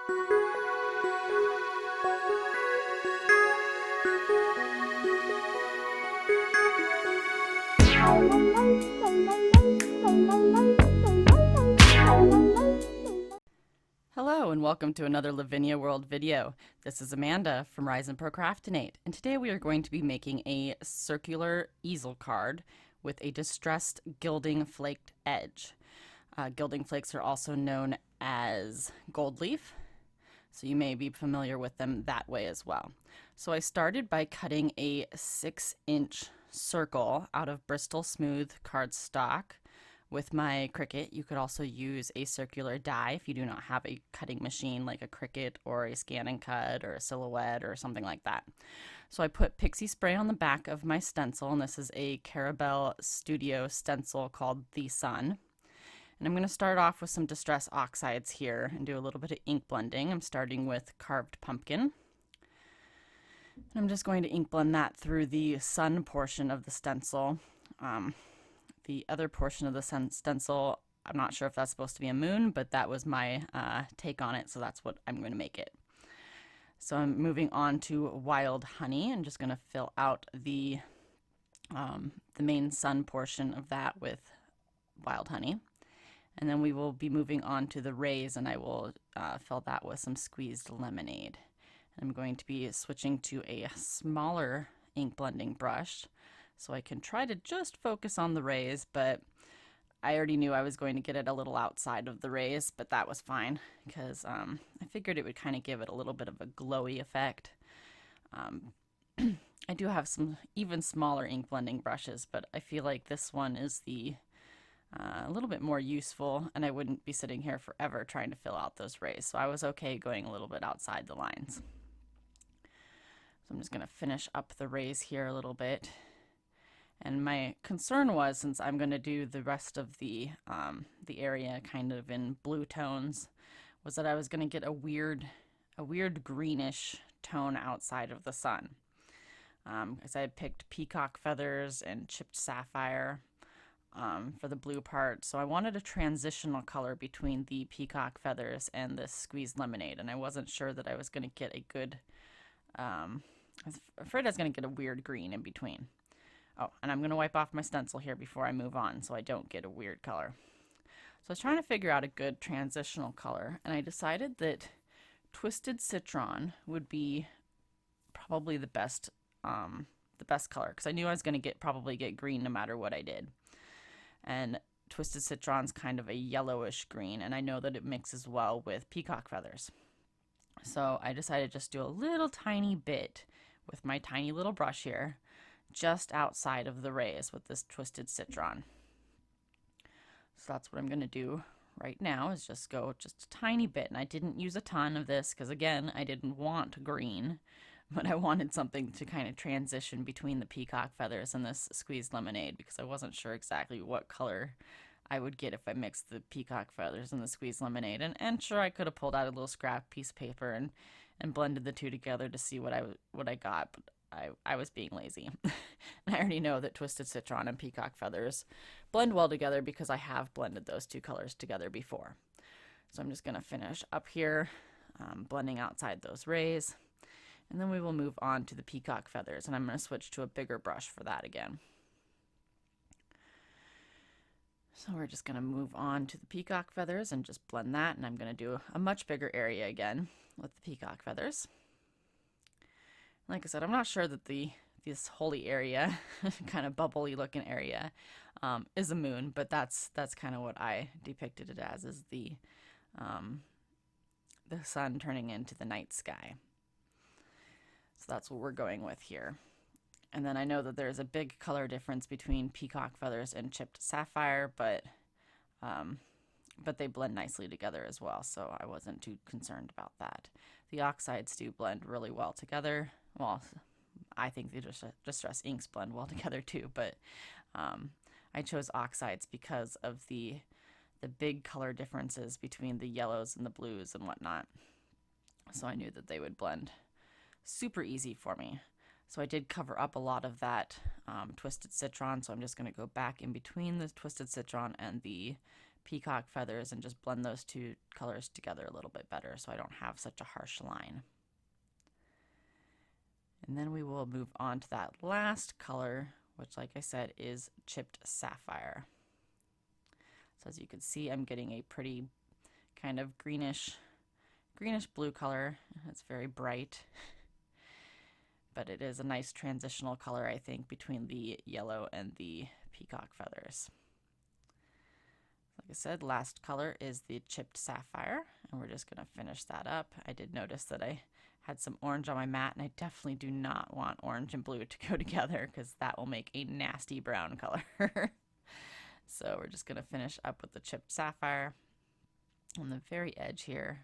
Hello and welcome to another Lavinia World video. This is Amanda from Rise and Procrastinate, and today we are going to be making a circular easel card with a distressed gilding flaked edge. Gilding flakes are also known as gold leaf, so you may be familiar with them that way as well. So I started by cutting a 6-inch circle out of Bristol smooth cardstock with my Cricut. You could also use a circular die if you do not have a cutting machine like a Cricut or a Scan and Cut or a Silhouette or something like that. So I put pixie spray on the back of my stencil, and this is a Caramel Studio stencil called The Sun. And I'm going to start off with some Distress Oxides here and do a little bit of ink blending. I'm starting with Carved Pumpkin. And I'm just going to ink blend that through the sun portion of the stencil. The other portion of the stencil, I'm not sure if that's supposed to be a moon, but that was my take on it, so that's what I'm going to make it. So I'm moving on to Wild Honey. I'm just going to fill out the main sun portion of that with Wild Honey. And then we will be moving on to the rays, and I will fill that with some squeezed lemonade. And I'm going to be switching to a smaller ink blending brush, so I can try to just focus on the rays, but I already knew I was going to get it a little outside of the rays, but that was fine because I figured it would kind of give it a little bit of a glowy effect. I do have some even smaller ink blending brushes, but I feel like this one is a little bit more useful, and I wouldn't be sitting here forever trying to fill out those rays, so I was okay going a little bit outside the lines. So I'm just going to finish up the rays here a little bit. And my concern was, since I'm going to do the rest of the area kind of in blue tones, was that I was going to get a weird greenish tone outside of the sun. As I had picked Peacock Feathers and chipped Sapphire for the blue part, so I wanted a transitional color between the Peacock Feathers and this squeezed lemonade, and I wasn't sure that I was going to get a good, I was afraid I was going to get a weird green in between. Oh, and I'm going to wipe off my stencil here before I move on so I don't get a weird color. So I was trying to figure out a good transitional color, and I decided that Twisted Citron would be probably the best color, because I knew I was going to probably get green no matter what I did. And Twisted Citron's kind of a yellowish green, and I know that it mixes well with Peacock Feathers. So I decided to just do a little tiny bit with my tiny little brush here, just outside of the rays with this Twisted Citron. So that's what I'm going to do right now, is just go just a tiny bit. And I didn't use a ton of this because, again, I didn't want green, but I wanted something to kind of transition between the Peacock Feathers and this squeezed lemonade, because I wasn't sure exactly what color I would get if I mixed the Peacock Feathers and the squeezed lemonade. And sure, I could have pulled out a little scrap piece of paper and blended the two together to see what I got, but I was being lazy. And I already know that Twisted Citron and Peacock Feathers blend well together because I have blended those two colors together before. So I'm just going to finish up here, blending outside those rays. And then we will move on to the Peacock Feathers, and I'm going to switch to a bigger brush for that again. So we're just going to move on to the Peacock Feathers and just blend that, and I'm going to do a much bigger area again with the Peacock Feathers. Like I said, I'm not sure that this holy area, kind of bubbly looking area, is a moon, but that's kind of what I depicted it as, is the sun turning into the night sky. So that's what we're going with here. And then I know that there's a big color difference between Peacock Feathers and chipped Sapphire, but they blend nicely together as well, so I wasn't too concerned about that. The Oxides do blend really well together. Well, I think the Distress inks blend well together too, but I chose Oxides because of the big color differences between the yellows and the blues and whatnot. So I knew that they would blend super easy for me. So I did cover up a lot of that Twisted Citron, so I'm just going to go back in between the Twisted Citron and the Peacock Feathers and just blend those two colors together a little bit better so I don't have such a harsh line. And then we will move on to that last color, which, like I said, is Chipped Sapphire. So as you can see, I'm getting a pretty kind of greenish blue color. It's very bright, but it is a nice transitional color, I think, between the yellow and the Peacock Feathers. Like I said, last color is the Chipped Sapphire, and we're just going to finish that up. I did notice that I had some orange on my mat, and I definitely do not want orange and blue to go together because that will make a nasty brown color. So we're just going to finish up with the Chipped Sapphire on the very edge here.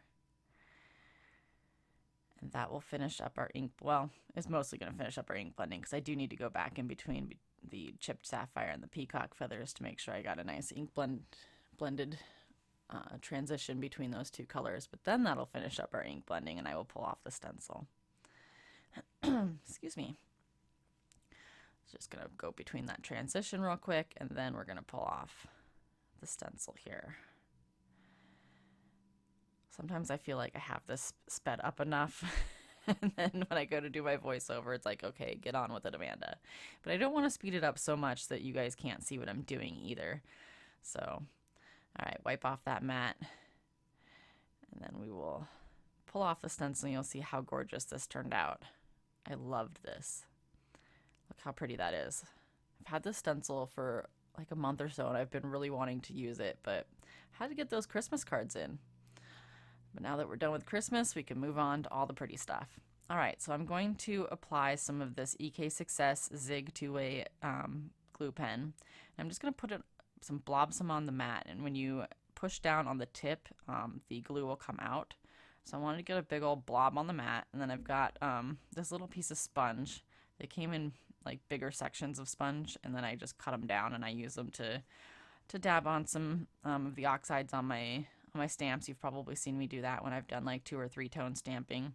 And that will finish up our ink, well, it's mostly going to finish up our ink blending because I do need to go back in between the Chipped Sapphire and the Peacock Feathers to make sure I got a nice ink blended transition between those two colors. But then that'll finish up our ink blending and I will pull off the stencil. Excuse me. Just going to go between that transition real quick, and then we're going to pull off the stencil here. Sometimes I feel like I have this sped up enough, and then when I go to do my voiceover, it's like, okay, get on with it, Amanda. But I don't want to speed it up so much that you guys can't see what I'm doing either. So, all right, wipe off that mat, and then we will pull off the stencil, and you'll see how gorgeous this turned out. I loved this. Look how pretty that is. I've had this stencil for like a month or so, and I've been really wanting to use it, but I had to get those Christmas cards in. But now that we're done with Christmas, we can move on to all the pretty stuff. All right, so I'm going to apply some of this EK Success Zig 2-way glue pen. I'm just going to put blobs on the mat, and when you push down on the tip, the glue will come out. So I wanted to get a big old blob on the mat, and then I've got this little piece of sponge. They came in like bigger sections of sponge, and then I just cut them down and I use them to dab on some of the oxides on my stamps. You've probably seen me do that when I've done like 2 or 3 tone stamping.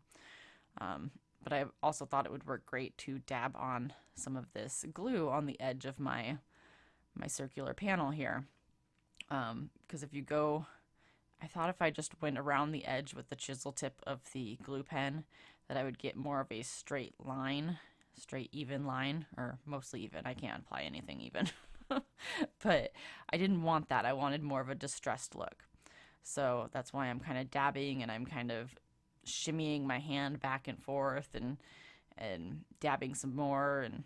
But I also thought it would work great to dab on some of this glue on the edge of my circular panel here. Because if you go, I thought if I just went around the edge with the chisel tip of the glue pen that I would get more of a straight even line, or mostly even. I can't apply anything even. But I didn't want that. I wanted more of a distressed look. So that's why I'm kind of dabbing and I'm kind of shimmying my hand back and forth and dabbing some more, and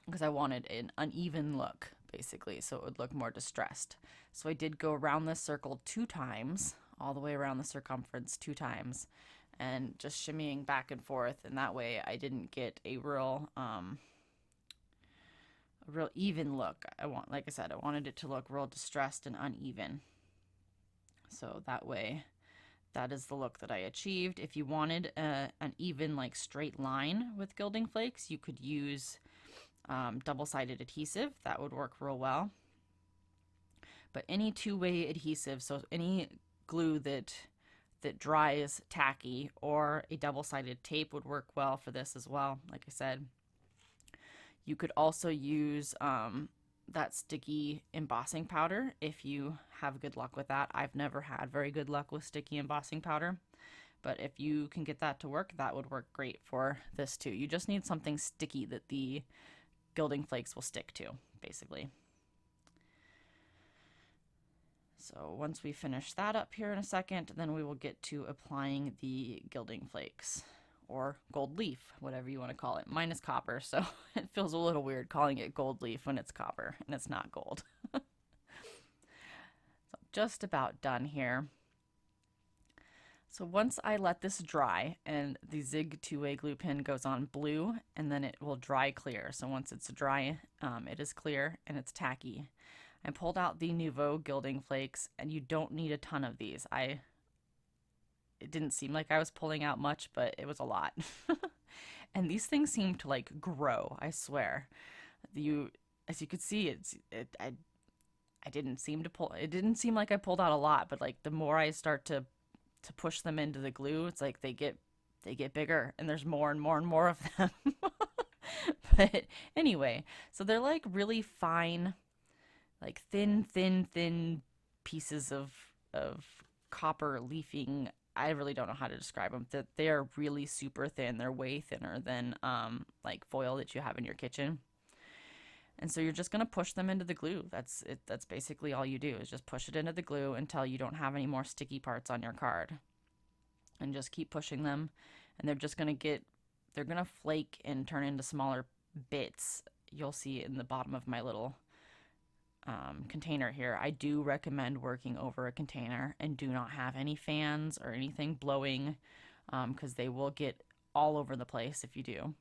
because I wanted an uneven look basically, so it would look more distressed. So I did go around this circle 2 times, all the way around the circumference 2 times, and just shimmying back and forth, and that way I didn't get a real even look. Like I said, I wanted it to look real distressed and uneven. So that way, that is the look that I achieved. If you wanted an even, like, straight line with Gilding Flakes, you could use double-sided adhesive. That would work real well. But any 2-way adhesive, so any glue that dries tacky, or a double-sided tape would work well for this as well, like I said. You could also use that sticky embossing powder if you have good luck with that. I've never had very good luck with sticky embossing powder, but if you can get that to work, that would work great for this too. You just need something sticky that the Gilding Flakes will stick to, basically. So once we finish that up here in a second, then we will get to applying the Gilding Flakes, or gold leaf, whatever you want to call it. Mine is copper, so it feels a little weird calling it gold leaf when it's copper and it's not gold. So just about done here. So once I let this dry, and the Zig 2-way glue pen goes on blue, and then it will dry clear. So once it's dry, it is clear and it's tacky. I pulled out the Nouveau Gilding Flakes, and you don't need a ton of these. It didn't seem like I was pulling out much, but it was a lot. And these things seem to like grow, I swear. As you could see, I didn't seem to pull. It didn't seem like I pulled out a lot, but like the more I start to push them into the glue, it's like they get bigger, and there's more and more and more of them. But anyway, so they're like really fine, like thin pieces of copper leafing. I really don't know how to describe them. That they are really super thin. They're way thinner than like foil that you have in your kitchen. And so you're just going to push them into the glue. That's it. That's basically all you do, is just push it into the glue until you don't have any more sticky parts on your card. And just keep pushing them, and they're just going to they're going to flake and turn into smaller bits. You'll see in the bottom of my little container here. I do recommend working over a container and do not have any fans or anything blowing, because they will get all over the place if you do.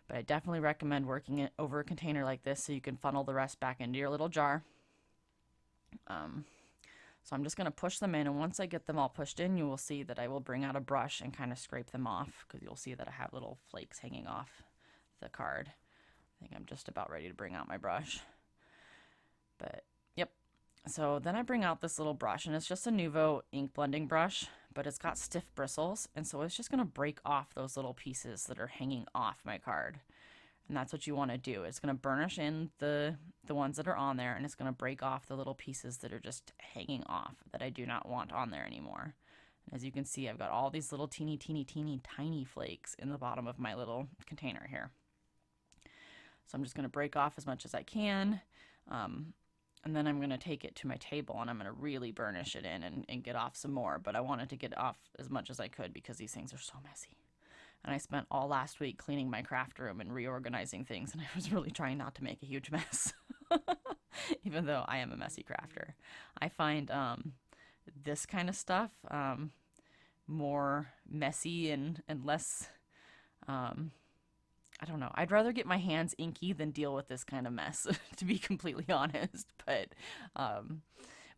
But I definitely recommend working it over a container like this so you can funnel the rest back into your little jar. So I'm just going to push them in, and once I get them all pushed in, you will see that I will bring out a brush and kind of scrape them off, because you'll see that I have little flakes hanging off the card. I think I'm just about ready to bring out my brush. But yep. So then I bring out this little brush, and it's just a Nuvo ink blending brush, but it's got stiff bristles, and so it's just going to break off those little pieces that are hanging off my card. And that's what you want to do. It's going to burnish in the ones that are on there, and it's going to break off the little pieces that are just hanging off that I do not want on there anymore. And as you can see, I've got all these little teeny tiny flakes in the bottom of my little container here. So I'm just going to break off as much as I can. And then I'm going to take it to my table, and I'm going to really burnish it in and get off some more. But I wanted to get off as much as I could because these things are so messy. And I spent all last week cleaning my craft room and reorganizing things, and I was really trying not to make a huge mess, even though I am a messy crafter. I find this kind of stuff more messy and less, I don't know. I'd rather get my hands inky than deal with this kind of mess, to be completely honest. But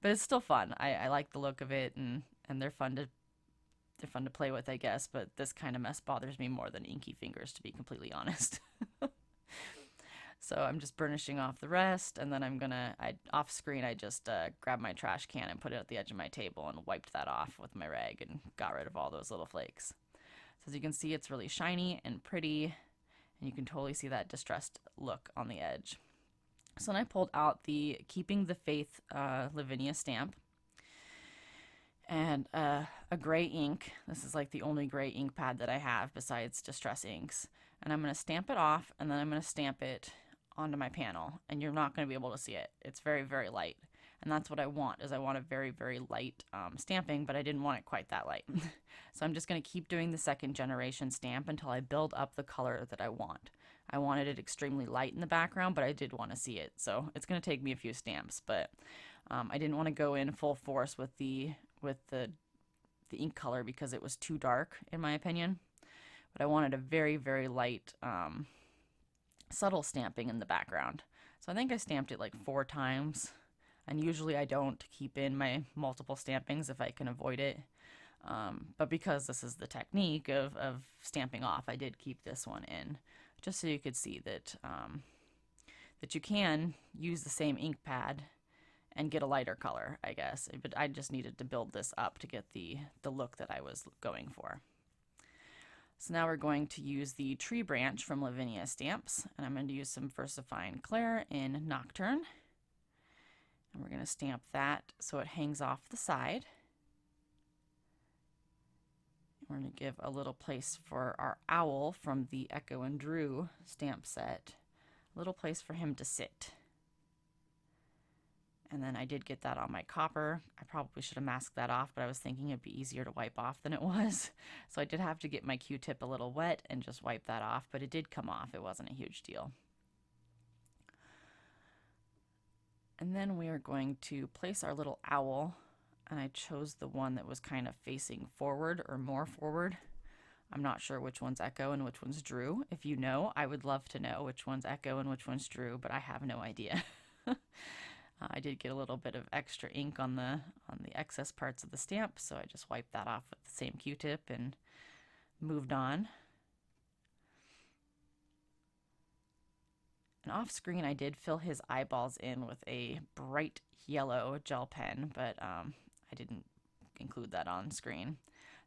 it's still fun. I like the look of it, and they're fun to play with, I guess, but this kind of mess bothers me more than inky fingers, to be completely honest. So I'm just burnishing off the rest, and then off screen, I just grabbed my trash can and put it at the edge of my table and wiped that off with my rag and got rid of all those little flakes. So as you can see, it's really shiny and pretty, and you can totally see that distressed look on the edge. So then I pulled out the Keeping the Faith Lavinia stamp, and a gray ink. This is like the only gray ink pad that I have besides Distress inks. And I'm going to stamp it off, and then I'm going to stamp it onto my panel, and you're not going to be able to see it. It's very, very light. And that's what I want, is I want a very, very light stamping, but I didn't want it quite that light. So I'm just going to keep doing the second generation stamp until I build up the color that I want. I wanted it extremely light in the background, but I did want to see it. So it's going to take me a few stamps, but I didn't want to go in full force with the ink color because it was too dark, in my opinion. But I wanted a very, very light, subtle stamping in the background. So I think I stamped it like 4 times. And usually I don't keep in my multiple stampings if I can avoid it. But because this is the technique of stamping off, I did keep this one in, just so you could see that that you can use the same ink pad and get a lighter color, I guess. But I just needed to build this up to get the look that I was going for. So now we're going to use the tree branch from Lavinia Stamps, and I'm going to use some VersaFine Clair in Nocturne. And we're going to stamp that so it hangs off the side. We're going to give a little place for our owl from the Echo and Drew stamp set. A little place for him to sit. And then I did get that on my copper. I probably should have masked that off, but I was thinking it'd be easier to wipe off than it was. So I did have to get my Q-tip a little wet and just wipe that off, but it did come off. It wasn't a huge deal. And then we are going to place our little owl, and I chose the one that was kind of facing forward or more forward. I'm not sure which one's Echo and which one's Drew. If you know, I would love to know which one's Echo and which one's Drew, but I have no idea. I did get a little bit of extra ink on the excess parts of the stamp, so I just wiped that off with the same Q-tip and moved on. And off screen, I did fill his eyeballs in with a bright yellow gel pen, but I didn't include that on screen.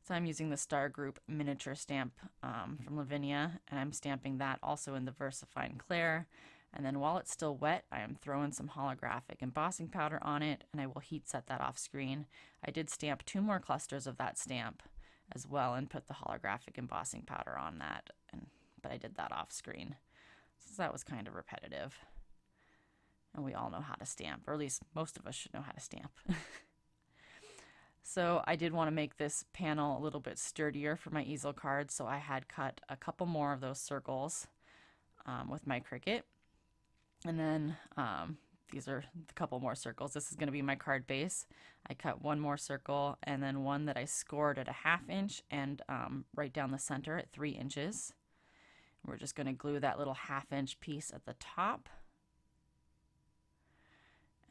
So I'm using the Star Group miniature stamp from Lavinia, and I'm stamping that also in the VersaFine Clair. And then while it's still wet, I am throwing some holographic embossing powder on it, and I will heat set that off screen. I did stamp 2 more clusters of that stamp as well and put the holographic embossing powder on that, but I did that off screen. So that was kind of repetitive. And we all know how to stamp, or at least most of us should know how to stamp. So I did want to make this panel a little bit sturdier for my easel card, so I had cut a couple more of those circles with my Cricut. And then these are a couple more circles. This is going to be my card base. I cut 1 more circle and then one that I scored at a 1/2 inch and right down the center at 3 inches. We're just going to glue that little 1/2 inch piece at the top.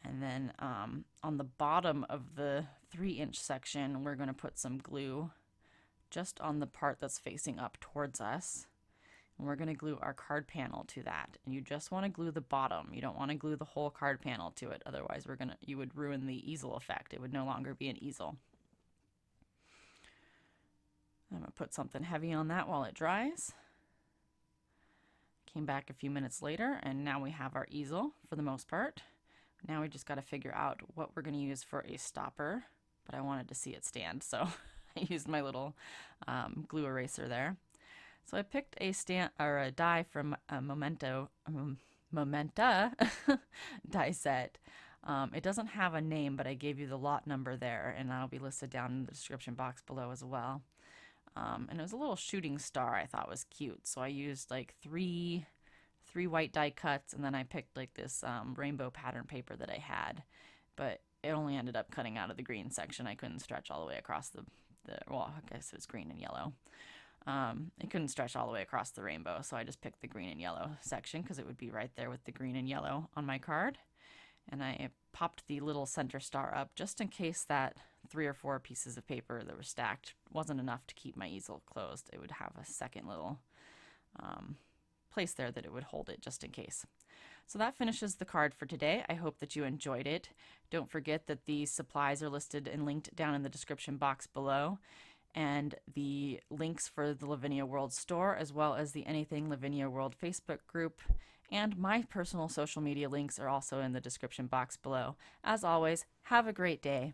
And then on the bottom of the 3-inch section, we're going to put some glue just on the part that's facing up towards us. And we're going to glue our card panel to that. And you just want to glue the bottom. You don't want to glue the whole card panel to it. Otherwise, you would ruin the easel effect. It would no longer be an easel. I'm going to put something heavy on that while it dries. Came back a few minutes later, and now we have our easel for the most part. Now we just got to figure out what we're going to use for a stopper, but I wanted to see it stand, so I used my little glue eraser there. So I picked a die from Momenta die set. It doesn't have a name, but I gave you the lot number there, and that'll be listed down in the description box below as well. And it was a little shooting star I thought was cute, so I used like three white die cuts, and then I picked like this rainbow pattern paper that I had, but it only ended up cutting out of the green section. I couldn't stretch all the way across well, I guess it was green and yellow. It couldn't stretch all the way across the rainbow, so I just picked the green and yellow section because it would be right there with the green and yellow on my card. And I popped the little center star up just in case that 3 or 4 pieces of paper that were stacked wasn't enough to keep my easel closed. It would have a second little place there that it would hold it just in case. So that finishes the card for today. I hope that you enjoyed it. Don't forget that the supplies are listed and linked down in the description box below, and the links for the Lavinia World store, as well as the Anything Lavinia World Facebook group, and my personal social media links are also in the description box below. As always, have a great day.